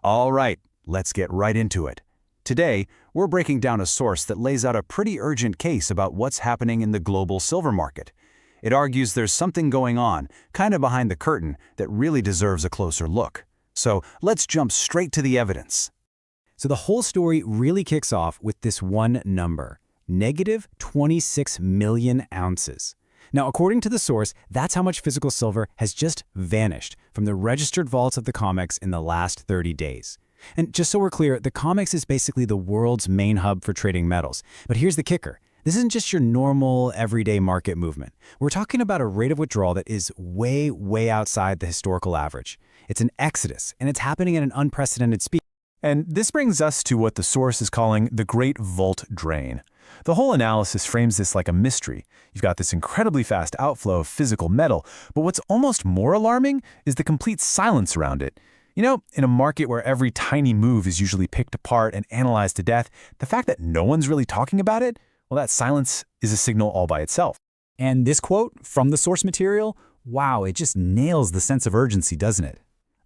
All right, let's get right into it. Today, we're breaking down a source that lays out a pretty urgent case about what's happening in the global silver market. It argues there's something going on, kind of behind the curtain, that really deserves a closer look. So let's jump straight to the evidence. So the whole story really kicks off with this one number, negative 26 million ounces. Now, according to the source, that's how much physical silver has just vanished from the registered vaults of the COMEX in the last 30 days. And just so we're clear, the COMEX is basically the world's main hub for trading metals. But here's the kicker. This isn't just your normal, everyday market movement. We're talking about a rate of withdrawal that is way, way outside the historical average. It's an exodus, and it's happening at an unprecedented speed. And this brings us to what the source is calling the Great Vault Drain. The whole analysis frames this like a mystery. You've got this incredibly fast outflow of physical metal, but what's almost more alarming is the complete silence around it. You know, in a market where every tiny move is usually picked apart and analyzed to death, the fact that no one's really talking about it, well, that silence is a signal all by itself. And this quote from the source material, wow, it just nails the sense of urgency, doesn't it?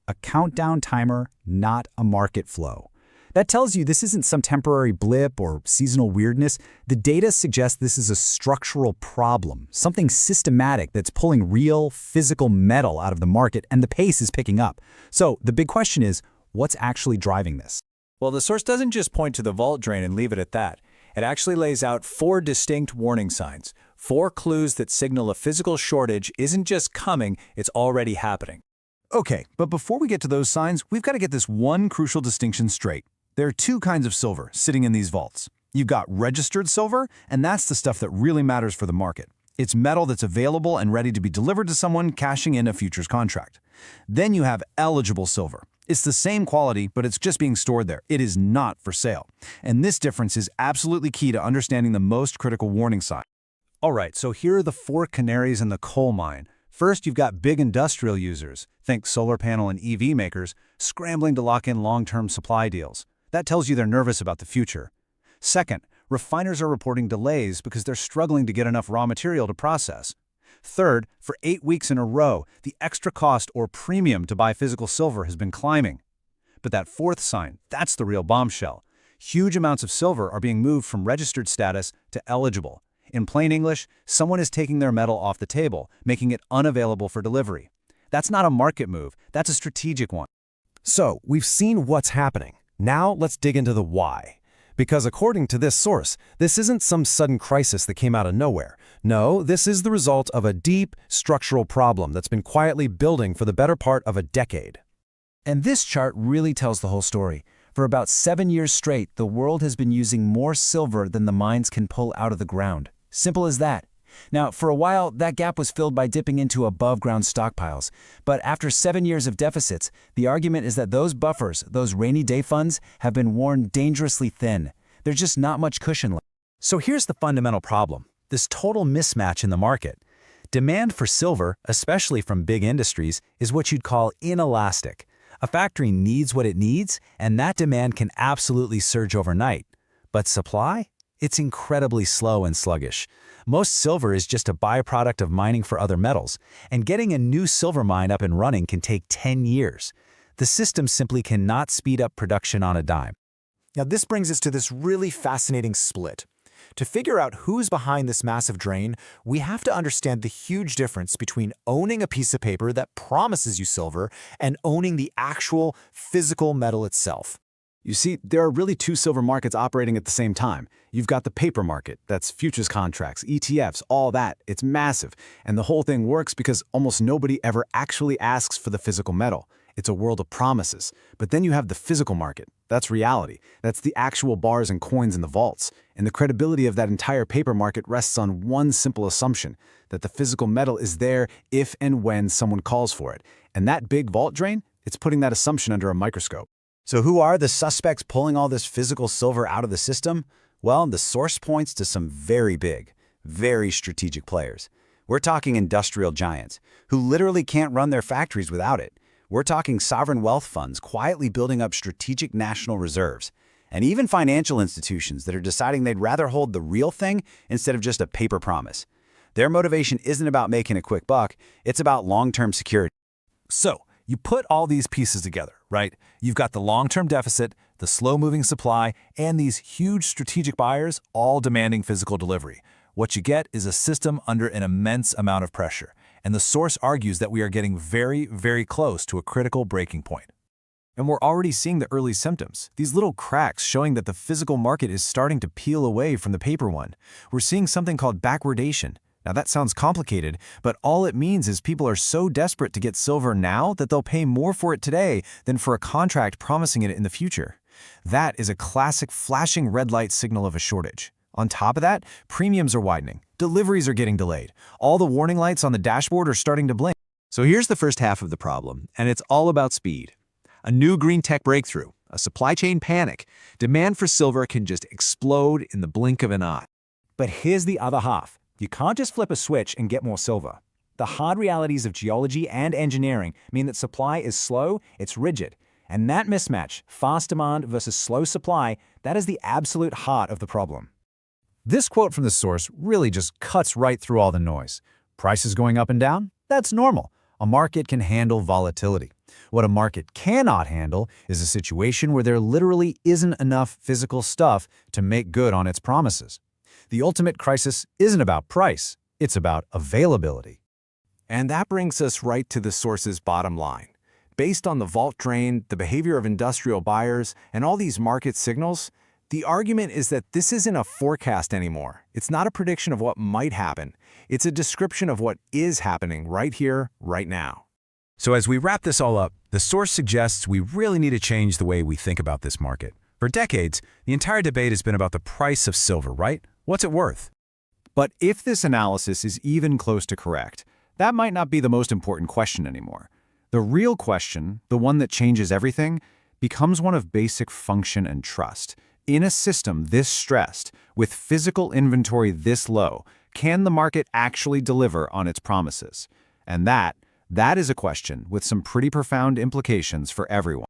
A countdown timer, not a market flow. That tells you this isn't some temporary blip or seasonal weirdness. The data suggests this is a structural problem, something systematic that's pulling real, physical metal out of the market, and the pace is picking up. So the big question is, what's actually driving this? Well, the source doesn't just point to the vault drain and leave it at that. It actually lays out 4 distinct warning signs, 4 clues that signal a physical shortage isn't just coming, it's already happening. Okay, but before we get to those signs, we've got to get this one crucial distinction straight. There are 2 kinds of silver sitting in these vaults. You've got registered silver, and that's the stuff that really matters for the market. It's metal that's available and ready to be delivered to someone cashing in a futures contract. Then you have eligible silver. It's the same quality, but it's just being stored there. It is not for sale. And this difference is absolutely key to understanding the most critical warning sign. All right, so here are the 4 canaries in the coal mine. First, you've got big industrial users, think solar panel and EV makers, scrambling to lock in long-term supply deals. That tells you they're nervous about the future. Second, refiners are reporting delays because they're struggling to get enough raw material to process. Third, for 8 weeks in a row, the extra cost or premium to buy physical silver has been climbing. But that 4th sign, that's the real bombshell. Huge amounts of silver are being moved from registered status to eligible. In plain English, someone is taking their metal off the table, making it unavailable for delivery. That's not a market move, that's a strategic one. So, we've seen what's happening. Now let's dig into the why. Because according to this source, this isn't some sudden crisis that came out of nowhere. No, this is the result of a deep structural problem that's been quietly building for the better part of a decade. And this chart really tells the whole story. For about 7 years straight, the world has been using more silver than the mines can pull out of the ground. Simple as that. Now, for a while, that gap was filled by dipping into above-ground stockpiles. But after 7 years of deficits, the argument is that those buffers, those rainy day funds, have been worn dangerously thin. There's just not much cushion left. So here's the fundamental problem, this total mismatch in the market. Demand for silver, especially from big industries, is what you'd call inelastic. A factory needs what it needs, and that demand can absolutely surge overnight. But supply? It's incredibly slow and sluggish. Most silver is just a byproduct of mining for other metals, and getting a new silver mine up and running can take 10 years. The system simply cannot speed up production on a dime. Now, this brings us to this really fascinating split. To figure out who's behind this massive drain, we have to understand the huge difference between owning a piece of paper that promises you silver and owning the actual physical metal itself. You see, there are really 2 silver markets operating at the same time. You've got the paper market, that's futures contracts, ETFs, all that. It's massive. And the whole thing works because almost nobody ever actually asks for the physical metal. It's a world of promises. But then you have the physical market. That's reality. That's the actual bars and coins in the vaults. And the credibility of that entire paper market rests on one simple assumption, that the physical metal is there if and when someone calls for it. And that big vault drain, it's putting that assumption under a microscope. So who are the suspects pulling all this physical silver out of the system? Well, the source points to some very big, very strategic players. We're talking industrial giants who literally can't run their factories without it. We're talking sovereign wealth funds quietly building up strategic national reserves, and even financial institutions that are deciding they'd rather hold the real thing instead of just a paper promise. Their motivation isn't about making a quick buck, it's about long-term security. So, You put all these pieces together, right? You've got the long-term deficit, the slow-moving supply, and these huge strategic buyers all demanding physical delivery. What you get is a system under an immense amount of pressure, and the source argues that we are getting very, very close to a critical breaking point. And we're already seeing the early symptoms, these little cracks showing that the physical market is starting to peel away from the paper one. We're seeing something called backwardation. Now that sounds complicated, but all it means is people are so desperate to get silver now that they'll pay more for it today than for a contract promising it in the future. That is a classic flashing red light signal of a shortage. On top of that, premiums are widening, deliveries are getting delayed, all the warning lights on the dashboard are starting to blink. So here's the first half of the problem, and it's all about speed. A new green tech breakthrough, a supply chain panic. Demand for silver can just explode in the blink of an eye. But here's the other half. You can't just flip a switch and get more silver. The hard realities of geology and engineering mean that supply is slow, it's rigid. And that mismatch, fast demand versus slow supply, that is the absolute heart of the problem. This quote from the source really just cuts right through all the noise. Prices going up and down? That's normal. A market can handle volatility. What a market cannot handle is a situation where there literally isn't enough physical stuff to make good on its promises. The ultimate crisis isn't about price, it's about availability. And that brings us right to the source's bottom line. Based on the vault drain, the behavior of industrial buyers, and all these market signals, the argument is that this isn't a forecast anymore. It's not a prediction of what might happen. It's a description of what is happening right here, right now. So as we wrap this all up, the source suggests we really need to change the way we think about this market. For decades, the entire debate has been about the price of silver, right? What's it worth? But if this analysis is even close to correct, that might not be the most important question anymore. The real question, the one that changes everything, becomes one of basic function and trust. In a system this stressed, with physical inventory this low, can the market actually deliver on its promises? And that is a question with some pretty profound implications for everyone.